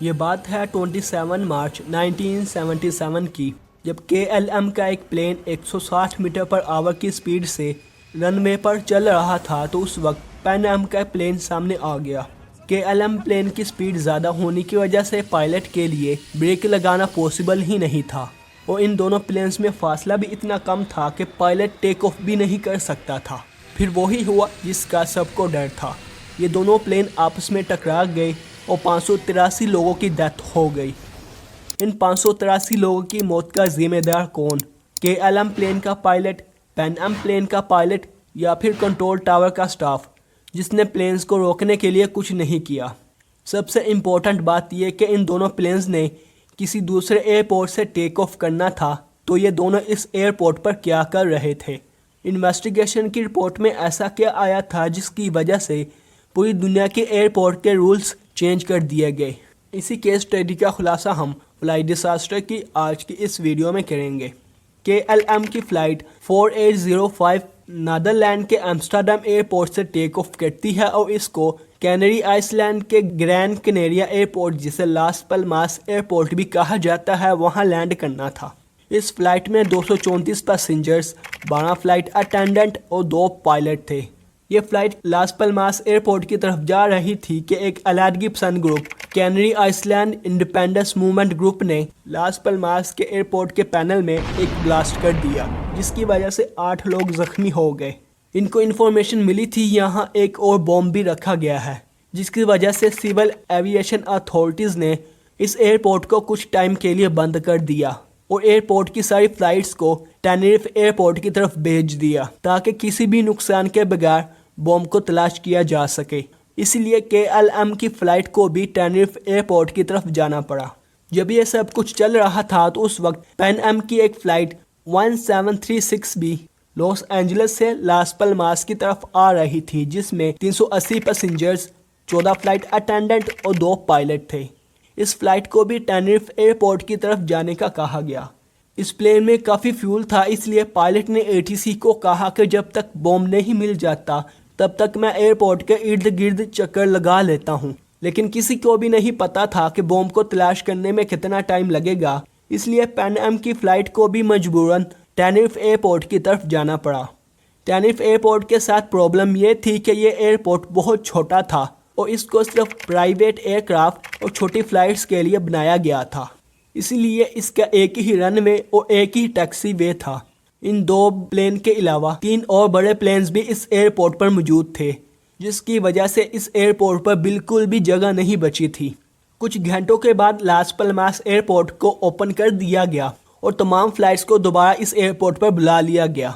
یہ بات ہے 27 مارچ 1977 کی، جب KLM کا ایک پلین 160 میٹر پر آور کی سپیڈ سے رن وے پر چل رہا تھا تو اس وقت پین ایم کا پلین سامنے آ گیا۔ KLM پلین کی سپیڈ زیادہ ہونے کی وجہ سے پائلٹ کے لیے بریک لگانا پاسبل ہی نہیں تھا، اور ان دونوں پلینز میں فاصلہ بھی اتنا کم تھا کہ پائلٹ ٹیک آف بھی نہیں کر سکتا تھا۔ پھر وہی ہوا جس کا سب کو ڈر تھا، یہ دونوں پلین آپس میں ٹکرا گئے اور 583 لوگوں کی ڈیتھ ہو گئی۔ ان 583 لوگوں کی موت کا ذمہ دار کون؟ KLM پلین کا پائلٹ، پین ایم پلین کا پائلٹ، یا پھر کنٹرول ٹاور کا سٹاف جس نے پلینز کو روکنے کے لیے کچھ نہیں کیا؟ سب سے امپورٹنٹ بات یہ کہ ان دونوں پلینز نے کسی دوسرے ایئرپورٹ سے ٹیک آف کرنا تھا، تو یہ دونوں اس ایئرپورٹ پر کیا کر رہے تھے؟ انویسٹیگیشن کی رپورٹ میں ایسا کیا آیا تھا جس کی وجہ سے پوری دنیا کے ایئرپورٹ کے رولز چینج کر دیے گئے؟ اسی کیس اسٹڈی کا خلاصہ ہم فلائٹ ڈیزاسٹر کی آج کی اس ویڈیو میں کریں گے۔ KLM کی فلائٹ 4805 نیدرلینڈ کے ایمسٹرڈیم ایئرپورٹ سے ٹیک آف کرتی ہے اور اس کو کینری آئس لینڈ کے گرین کنیریا ایئرپورٹ، جسے لاس پلماس ایئرپورٹ بھی کہا جاتا ہے، وہاں لینڈ کرنا تھا۔ اس فلائٹ میں 234 پیسنجرز، 12 فلائٹ اٹینڈنٹ اور 2 پائلٹ تھے۔ یہ فلائٹ لاس پلماس ایئرپورٹ کی طرف جا رہی تھی کہ ایک علیحدگی پسند گروپ، Canary island independence movement group نے لاس پلماس کے ایئرپورٹ کے پینل میں ایک بلاسٹ کر دیا، جس کی وجہ سے 8 لوگ زخمی ہو گئے۔ ان کو انفارمیشن ملی تھی یہاں ایک اور بوم بھی رکھا گیا ہے، جس کی وجہ سے سول ایوییشن اتھارٹیز نے اس ایئرپورٹ کو کچھ ٹائم کے لیے بند کر دیا اور ایئرپورٹ کی ساری فلائٹس کو ٹینریف ایئرپورٹ کی طرف بھیج دیا تاکہ کسی بھی نقصان کے بغیر بوم کو تلاش کیا جا سکے۔ اسی لیے KLM کی فلائٹ کو بھی ٹینریف ایئرپورٹ کی طرف جانا پڑا۔ جب یہ سب کچھ چل رہا تھا تو اس وقت پین ایم کی ایک فلائٹ 1736 بھی لاس اینجلس سے لاس پلماس کی طرف آ رہی تھی، جس میں 380 پیسنجرز، 14 فلائٹ اٹینڈنٹ اور 2 پائلٹ تھے۔ اس فلائٹ کو بھی ٹینریف ایئرپورٹ کی طرف جانے کا کہا گیا۔ اس پلین میں کافی فیول تھا، اس لیے پائلٹ نے ATC کو کہا کہ جب تک بوم نہیں مل جاتا تب تک میں ایئرپورٹ کے ارد گرد چکر لگا لیتا ہوں، لیکن کسی کو بھی نہیں پتا تھا کہ بوم کو تلاش کرنے میں کتنا ٹائم لگے گا، اس لیے پین ایم کی فلائٹ کو بھی مجبوراً ٹینریف ایئرپورٹ کی طرف جانا پڑا۔ ٹینریف ایئرپورٹ کے ساتھ پرابلم یہ تھی کہ یہ ایئرپورٹ بہت چھوٹا تھا اور اس کو صرف پرائیویٹ ایئر کرافٹ اور چھوٹی فلائٹس کے لیے بنایا گیا تھا، اسی لیے اس کا ایک ہی رن وے اور ایک ہی ٹیکسی وے تھا۔ ان 2 پلین کے علاوہ 3 اور بڑے پلینز بھی اس ایئرپورٹ پر موجود تھے، جس کی وجہ سے اس ایئرپورٹ پر بالکل بھی جگہ نہیں بچی تھی۔ کچھ گھنٹوں کے بعد لاس پلماس ایئرپورٹ کو اوپن کر دیا گیا اور تمام فلائٹس کو دوبارہ اس ایئرپورٹ پر بلا لیا گیا۔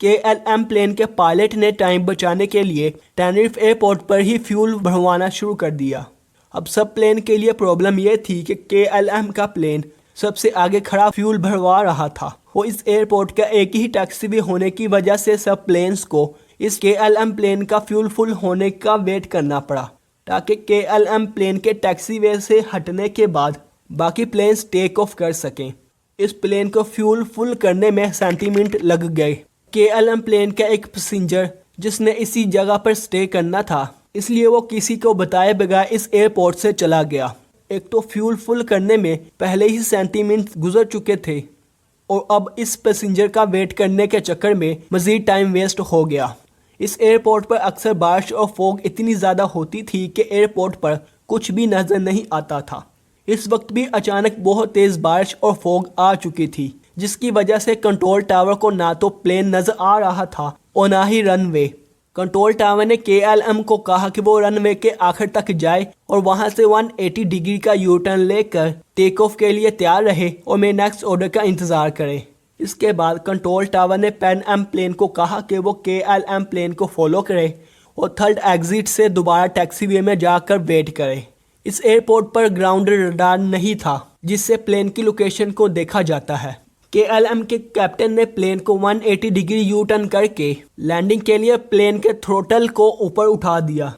KLM پلین کے پائلٹ نے ٹائم بچانے کے لیے ٹینریف ایئرپورٹ پر ہی فیول بھروانا شروع کر دیا۔ اب سب پلین کے لیے پرابلم یہ تھی کہ KLM کا پلین سب سے آگے کھڑا فیول بھروا رہا تھا، اور اس ایئرپورٹ کا ایک ہی ٹیکسی وے ہونے کی وجہ سے سب پلینز کو اس KLM پلین کا فیول فل ہونے کا ویٹ کرنا پڑا تاکہ KLM پلین کے ٹیکسی وے سے ہٹنے کے بعد باقی پلینز ٹیک آف کر سکیں۔ اس پلین کو فیول فل کرنے میں 70 منٹ لگ گئے۔ KLM پلین کا ایک پیسنجر جس نے اسی جگہ پر سٹے کرنا تھا، اس لیے وہ کسی کو بتائے بغیر اس ایئرپورٹ سے چلا گیا۔ ایک تو فیول فل کرنے میں پہلے ہی 70 منٹ گزر چکے تھے، اور اب اس پیسنجر کا ویٹ کرنے کے چکر میں مزید ٹائم ویسٹ ہو گیا۔ اس ایئرپورٹ پر اکثر بارش اور فوگ اتنی زیادہ ہوتی تھی کہ ایئرپورٹ پر کچھ بھی نظر نہیں آتا تھا۔ اس وقت بھی اچانک بہت تیز بارش اور فوگ آ چکی تھی، جس کی وجہ سے کنٹرول ٹاور کو نہ تو پلین نظر آ رہا تھا اور نہ ہی رن وے۔ کنٹرول ٹاور نے KLM کو کہا کہ وہ رن وے کے آخر تک جائے اور وہاں سے 180 ڈگری کا یو ٹرن لے کر ٹیک آف کے لیے تیار رہے اور میرے نیکسٹ آرڈر کا انتظار کرے۔ اس کے بعد کنٹرول ٹاور نے پین ایم پلین کو کہا کہ وہ KLM پلین کو فالو کرے اور تھرڈ ایگزٹ سے دوبارہ ٹیکسی وے میں جا کر ویٹ کرے۔ اس ایئرپورٹ پر گراؤنڈ رڈار نہیں تھا جس سے پلین کی لوکیشن کو دیکھا جاتا ہے۔ KLM کے کیپٹن نے پلین کو 180 ڈگری یو ٹرن کر کے لینڈنگ کے لیے پلین کے تھروٹل کو اوپر اٹھا دیا۔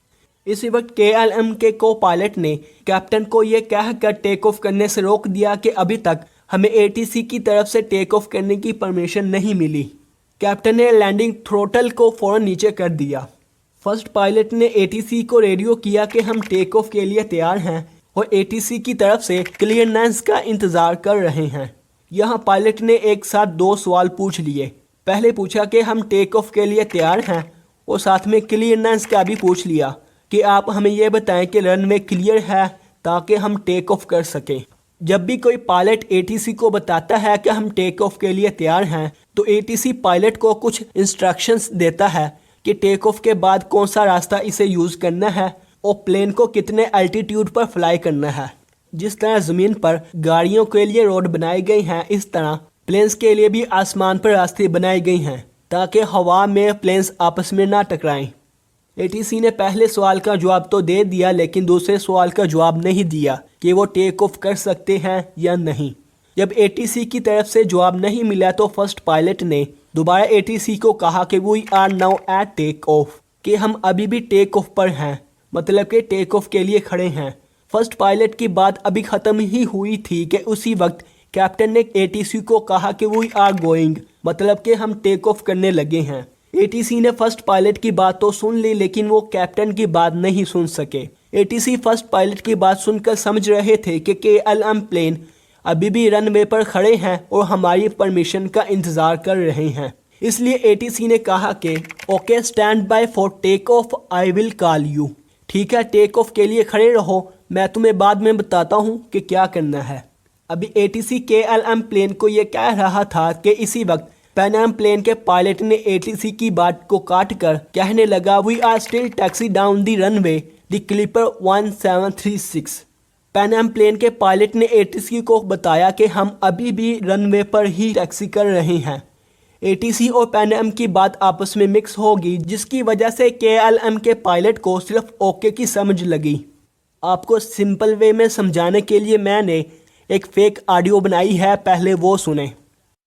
اسی وقت KLM کے کو پائلٹ نے کیپٹن کو یہ کہہ کر ٹیک آف کرنے سے روک دیا کہ ابھی تک ہمیں ATC کی طرف سے ٹیک آف کرنے کی پرمیشن نہیں ملی۔ کیپٹن نے لینڈنگ تھروٹل کو فوراً نیچے کر دیا۔ فرسٹ پائلٹ نے ATC کو ریڈیو کیا کہ ہم ٹیک آف کے لیے تیار ہیں اور ATC کی طرف سے کلیئرنس کا انتظار کر رہے ہیں۔ یہاں پائلٹ نے ایک ساتھ 2 سوال پوچھ لیے۔ پہلے پوچھا کہ ہم ٹیک آف کے لیے تیار ہیں، اور ساتھ میں کلیئرنس کا بھی پوچھ لیا کہ آپ ہمیں یہ بتائیں کہ رن وے کلیئر ہے تاکہ ہم ٹیک آف کر سکیں۔ جب بھی کوئی پائلٹ ATC کو بتاتا ہے کہ ہم ٹیک آف کے لیے تیار ہیں تو ATC پائلٹ کو کچھ انسٹرکشنز دیتا ہے کہ ٹیک آف کے بعد کون سا راستہ اسے یوز کرنا ہے اور پلین کو کتنے الٹیٹیوڈ پر فلائی کرنا ہے۔ جس طرح زمین پر گاڑیوں کے لیے روڈ بنائی گئی ہیں، اس طرح پلینز کے لیے بھی آسمان پر راستے بنائے گئے ہیں تاکہ ہوا میں پلینز آپس میں نہ ٹکرائیں۔ ATC نے پہلے سوال کا جواب تو دے دیا، لیکن دوسرے سوال کا جواب نہیں دیا کہ وہ ٹیک آف کر سکتے ہیں یا نہیں۔ جب ATC کی طرف سے جواب نہیں ملا تو فرسٹ پائلٹ نے دوبارہ ATC کو کہا کہ we are now at take off, کہ ہم ابھی بھی ٹیک آف پر ہیں، مطلب کہ ٹیک آف کے لیے کھڑے ہیں۔ فرسٹ پائلٹ کی بات ابھی ختم ہی ہوئی تھی کہ اسی وقت کیپٹن نے ATC کو کہا کہ وی آر گوئنگ، مطلب کہ ہم ٹیک آف کرنے لگے ہیں۔ ATC نے فرسٹ پائلٹ کی بات تو سن لی، لیکن وہ کیپٹن کی بات نہیں سن سکے۔ ATC فرسٹ پائلٹ کی بات سن کر سمجھ رہے تھے کہ KLM پلین ابھی بھی رن وے پر کھڑے ہیں اور ہماری پرمیشن کا انتظار کر رہے ہیں۔ اس لیے ATC نے کہا کہ okay stand by for take of, I will call you. ٹھیک ہے، ٹیک آف کے لیے کھڑے رہو، میں تمہیں بعد میں بتاتا ہوں کہ کیا کرنا ہے۔ ابھی ATC KLM پلین کو یہ کہہ رہا تھا کہ اسی وقت پین ایم پلین کے پائلٹ نے ATC کی بات کو کاٹ کر کہنے لگا we are still taxi down the runway the Clipper 1736۔ Pan Am plane کے پائلٹ نے ATC کو بتایا کہ ہم ابھی بھی رن وے پر ہی ٹیکسی کر رہے ہیں۔ ATC اور پین ایم کی بات آپس میں مکس ہوگی، جس کی وجہ سے KLM کے پائلٹ کو صرف اوکے کی سمجھ لگی۔ آپ کو سمپل وے میں سمجھانے کے لیے میں نے ایک فیک آڈیو بنائی ہے، پہلے وہ سنیں۔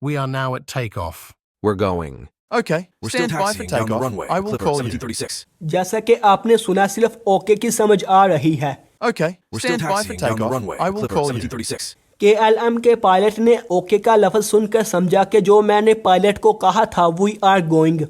We are now at takeoff. We're going. Okay, We're still stand by for taxiing down the takeoff. runway. I will Clipper call you. 1736. جیسا کہ آپ نے سنا، صرف اوکے کی سمجھ آ رہی ہے۔ Okay, We're still stand by for taxiing down the takeoff. runway. I will Clipper call you. 1736. KLM کے پائلٹ نے اوکے کا لفظ سن کر سمجھا کہ جو میں نے پائلٹ کو کہا تھا وی آر گوئنگ،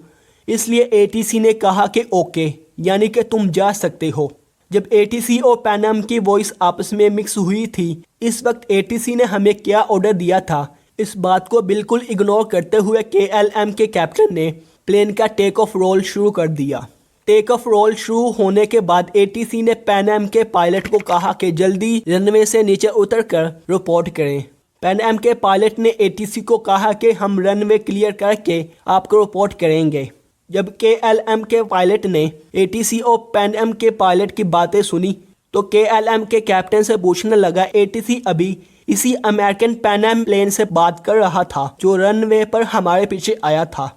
اس لیے ATC نے کہا کہ اوکے، یعنی کہ تم جا سکتے ہو۔ جب ATC اور پین ایم کی وائس آپس میں مکس ہوئی تھی، اس وقت ATC نے ہمیں کیا آرڈر دیا تھا، اس بات کو بالکل اگنور کرتے ہوئے KLM کے کیپٹن نے پلین کا ٹیک آف رول شروع کر دیا۔ ٹیک آف رول شروع ہونے کے بعد ATC نے پین ایم کے پائلٹ کو کہا کہ جلدی رن وے سے نیچے اتر کر رپورٹ کریں۔ پین ایم کے پائلٹ نے ATC کو کہا کہ ہم رن وے کلیئر کر کے آپ کو رپورٹ کریں گے۔ جب KLM کے پائلٹ نے ATC اور پین ایم کے پائلٹ کی باتیں سنی تو KLM کے کیپٹن سے پوچھنے لگا ATC ابھی اسی امریکن پین ایم پلین سے بات کر رہا تھا جو رن وے پر ہمارے پیچھے آیا تھا،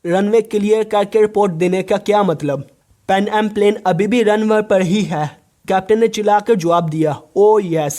رن وے کلیئر کر کے رپورٹ دینے کا کیا مطلب؟ پین ایم پلین ابھی بھی رن وے پر ہی ہے، کیپٹن نے چلا کر جواب دیا، او یس۔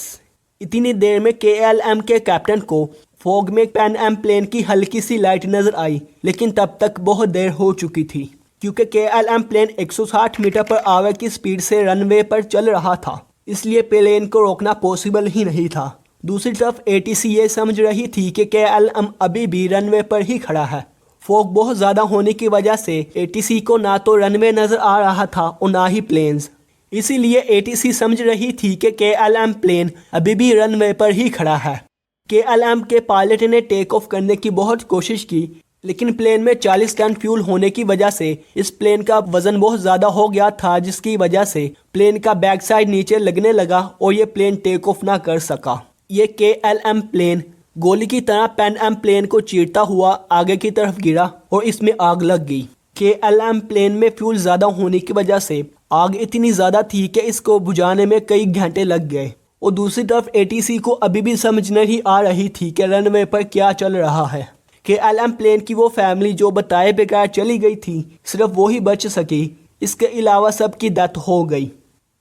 اتنی دیر میں KLM کے کیپٹن کو فوگ میں پین ایم پلین کی ہلکی سی لائٹ نظر آئی، لیکن تب تک بہت دیر ہو چکی تھی کیونکہ KLM پلین 160 میٹر پر آور کی سپیڈ سے رن وے پر چل رہا تھا، اس لیے پلین کو روکنا پاسبل ہی نہیں تھا۔ دوسری طرف ATC یہ سمجھ رہی تھی کہ KLM ابھی بھی رن وے پر ہی کھڑا ہے۔ فوگ بہت زیادہ ہونے کی وجہ سے ATC کو نہ تو رن وے نظر آ رہا تھا اور نہ ہی پلینز، اسی لیے ATC سمجھ رہی تھی کہ KLM پلین ابھی بھی رن وے پر ہی کھڑا ہے۔ KLM کے پائلٹ نے ٹیک آف کرنے کی بہت کوشش کی، لیکن پلین میں 40 ٹن فیول ہونے کی وجہ سے اس پلین کا وزن بہت زیادہ ہو گیا تھا، جس کی وجہ سے پلین کا بیک سائڈ نیچے لگنے لگا اور یہ پلین ٹیک آف نہ کر سکا۔ یہ KLM پلین گولی کی طرح پین ایم پلین کو چیرتا ہوا آگے کی طرف گرا اور اس میں آگ لگ گئی۔ KLM پلین میں فیول زیادہ ہونے کی وجہ سے آگ اتنی زیادہ تھی کہ اس کو بجھانے میں کئی گھنٹے لگ گئے، اور دوسری طرف ATC کو ابھی بھی سمجھ نہیں آ رہی تھی کہ رن وے پر کیا چل رہا ہے۔ KLM پلین کی وہ فیملی جو بتائے بغیر چلی گئی تھی صرف وہی بچ سکی، اس کے علاوہ سب کی ڈیتھ ہو گئی۔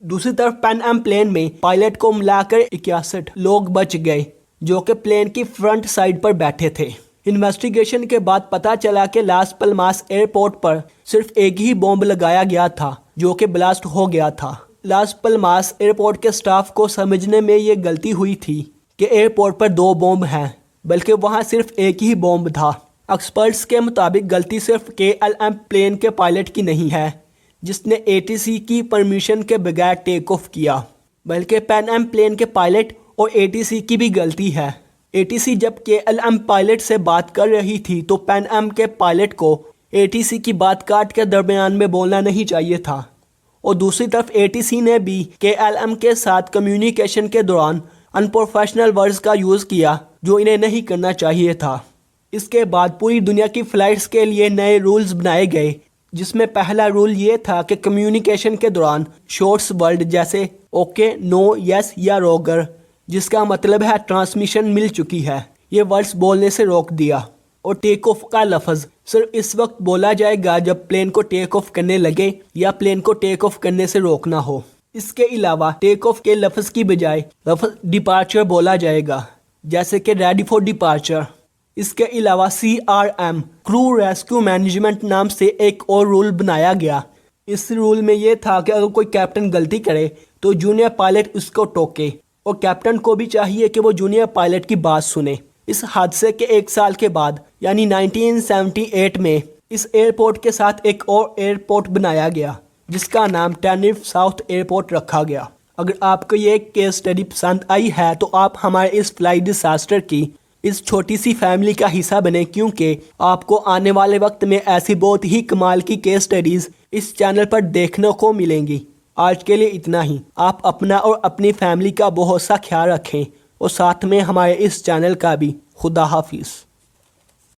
دوسری طرف پین ایم پلین میں پائلٹ کو ملا کر 61 لوگ بچ گئے جو کہ پلین کی فرنٹ سائڈ پر بیٹھے تھے۔ انویسٹیگیشن کے بعد پتہ چلا کہ لاس پلماس ایئرپورٹ پر صرف ایک ہی بومب لگایا گیا تھا جو کہ بلاسٹ ہو گیا تھا۔ لاس پلماس ایئرپورٹ کے سٹاف کو سمجھنے میں یہ غلطی ہوئی تھی کہ ایئرپورٹ پر 2 بومب ہیں، بلکہ وہاں صرف ایک ہی بومب تھا۔ ایکسپرٹس کے مطابق غلطی صرف KLM پلین کے پائلٹ کی نہیں ہے جس نے ATC کی پرمیشن کے بغیر ٹیک آف کیا۔ بلکہ پین ایم پلین کے پائلٹ اور ATC کی بھی غلطی ہے۔ ATC جب KLM پائلٹ سے بات کر رہی تھی تو پین ایم کے پائلٹ کو ATC کی بات کاٹ کے درمیان میں بولنا نہیں چاہیے تھا، اور دوسری طرف ATC نے بھی KLM کے ساتھ کمیونیکیشن کے دوران انپروفیشنل ورڈز کا یوز کیا جو انہیں نہیں کرنا چاہیے تھا۔ اس کے بعد پوری دنیا کی فلائٹس کے لیے نئے رولز بنائے گئے، جس میں پہلا رول یہ تھا کہ کمیونیکیشن کے دوران شارٹس ورڈ جیسے اوکے، نو، یس یا روگر، جس کا مطلب ہے ٹرانسمیشن مل چکی ہے، یہ ورڈز بولنے سے روک دیا، اور ٹیک آف کا لفظ صرف اس وقت بولا جائے گا جب پلین کو ٹیک آف کرنے لگے یا پلین کو ٹیک آف کرنے سے روکنا ہو۔ اس کے علاوہ ٹیک آف کے لفظ کی بجائے لفظ ڈپارچر بولا جائے گا، جیسے کہ ریڈی فار ڈپارچر۔ اس کے علاوہ CRM کرو ریسکیو مینجمنٹ نام سے ایک اور رول بنایا گیا۔ اس رول میں یہ تھا کہ اگر کوئی کیپٹن غلطی کرے تو جونیئر پائلٹ اس کو ٹوکے، اور کیپٹن کو بھی چاہیے کہ وہ جونیئر پائلٹ کی بات سنے۔ اس حادثے کے 1 سال کے بعد یعنی 1978 میں اس ایئرپورٹ کے ساتھ ایک اور ایئرپورٹ بنایا گیا جس کا نام ٹینریف ساؤتھ ایئرپورٹ رکھا گیا۔ اگر آپ کو یہ کیس اسٹڈی پسند آئی ہے تو آپ ہمارے اس فلائی ڈیزاسٹر کی اس چھوٹی سی فیملی کا حصہ بنیں، کیونکہ آپ کو آنے والے وقت میں ایسی بہت ہی کمال کی کیس اسٹڈیز اس چینل پر دیکھنے کو ملیں گی۔ آج کے لیے اتنا ہی۔ آپ اپنا اور اپنی فیملی کا بہت سا خیال رکھیں، اور ساتھ میں ہمارے اس چینل کا بھی۔ خدا حافظ۔